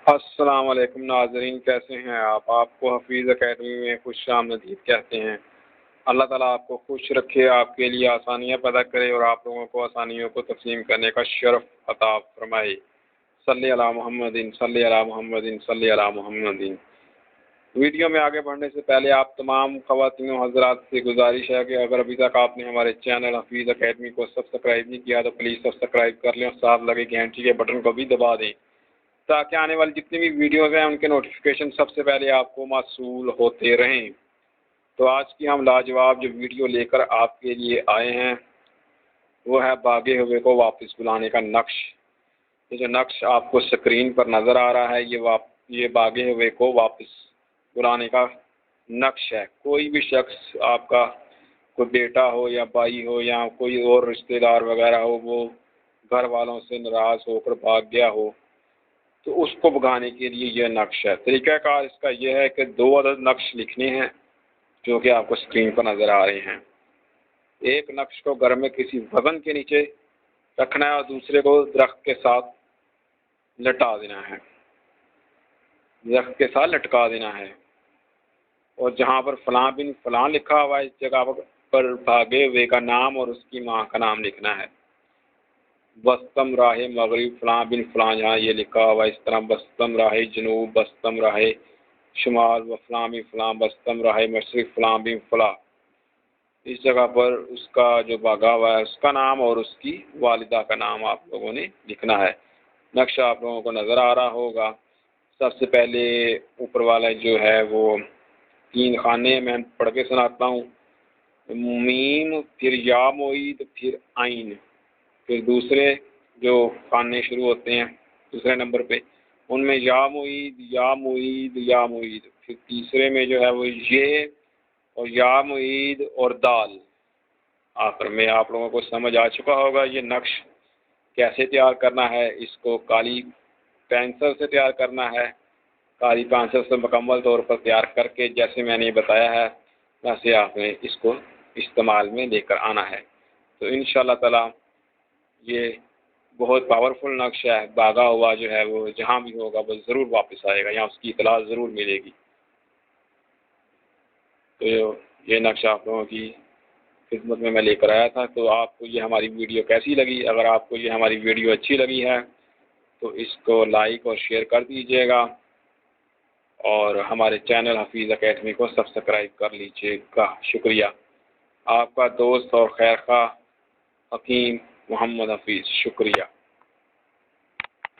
السلام علیکم ناظرین، کیسے ہیں آپ کو حفیظ اکیڈمی میں خوش آمدید کہتے ہیں۔ اللہ تعالیٰ آپ کو خوش رکھے، آپ کے لیے آسانیاں پیدا کرے اور آپ لوگوں کو آسانیوں کو تسلیم کرنے کا شرف عطا فرمائے۔ صلی علی محمد، صلی علی محمد، صلی علی محمد۔ ویڈیو میں آگے بڑھنے سے پہلے آپ تمام خواتین و حضرات سے گزارش ہے کہ اگر ابھی تک آپ نے ہمارے چینل حفیظ اکیڈمی کو سبسکرائب نہیں کیا تو پلیز سبسکرائب کر لیں اور ساتھ لگے گھنٹی کے بٹن کو بھی دبا دیں تاکہ آنے والی جتنی بھی ویڈیوز ہیں ان کے نوٹیفیکیشن سب سے پہلے آپ کو موصول ہوتے رہیں۔ تو آج کی ہم لاجواب جو ویڈیو لے کر آپ کے لیے آئے ہیں وہ ہے بھاگے ہوئے کو واپس بلانے کا نقش۔ یہ جو نقش آپ کو سکرین پر نظر آ رہا ہے یہ بھاگے ہوئے کو واپس بلانے کا نقش ہے۔ کوئی بھی شخص آپ کا کوئی بیٹا ہو یا بھائی ہو یا کوئی اور رشتہ دار وغیرہ ہو، وہ گھر والوں سے ناراض ہو کر بھاگ گیا ہو تو اس کو بھگانے کے لیے یہ نقش ہے۔ طریقہ کار اس کا یہ ہے کہ 2 عدد نقش لکھنے ہیں جو کہ آپ کو اسکرین پر نظر آ رہے ہیں۔ ایک نقش کو گھر میں کسی وزن کے نیچے رکھنا ہے اور دوسرے کو درخت کے ساتھ لٹا دینا ہے، درخت کے ساتھ لٹکا دینا ہے، اور جہاں پر فلاں بن فلاں لکھا ہوا ہے اس جگہ پر بھاگے ہوئے کا نام اور اس کی ماں کا نام لکھنا ہے۔ بستم راہ مغرب فلاں بن فلاں، جہاں یہ لکھا ہوا اس طرح بستم راہ جنوب بستم راہ شمال و فلاں بن فلاں بستم راہ مشرق فلاں بن فلاں، اس جگہ پر اس کا جو بھاگا ہوا ہے اس کا نام اور اس کی والدہ کا نام آپ لوگوں نے لکھنا ہے۔ نقشہ آپ لوگوں کو نظر آ رہا ہوگا۔ سب سے پہلے اوپر والا جو ہے وہ 3 خانے میں پڑھ کے سناتا ہوں۔ میم، پھر یا معید، پھر عین، پھر دوسرے جو خانے شروع ہوتے ہیں دوسرے نمبر پہ ان میں یا معید یا معید یا معید، پھر تیسرے میں جو ہے وہ یہ اور یا معید اور دال۔ آخر میں آپ لوگوں کو سمجھ آ چکا ہوگا یہ نقش کیسے تیار کرنا ہے۔ اس کو کالی پینسل سے تیار کرنا ہے، کالی پینسل سے مکمل طور پر تیار کر کے جیسے میں نے بتایا ہے ویسے آپ نے اس کو استعمال میں لے کر آنا ہے۔ تو انشاءاللہ تعالی یہ بہت پاورفل نقش ہے۔ بھاگا ہوا جو ہے وہ جہاں بھی ہوگا وہ ضرور واپس آئے گا، یا اس کی اطلاع ضرور ملے گی۔ تو یہ نقش آپ لوگوں کی خدمت میں لے کر آیا تھا۔ تو آپ کو یہ ہماری ویڈیو کیسی لگی؟ اگر آپ کو یہ ہماری ویڈیو اچھی لگی ہے تو اس کو لائک اور شیئر کر دیجیے گا، اور ہمارے چینل حفیظ اکیڈمی کو سبسکرائب کر لیجیے گا۔ شکریہ۔ آپ کا دوست اور خیر خواہ حکیم محمد حفیظ، شکریہ۔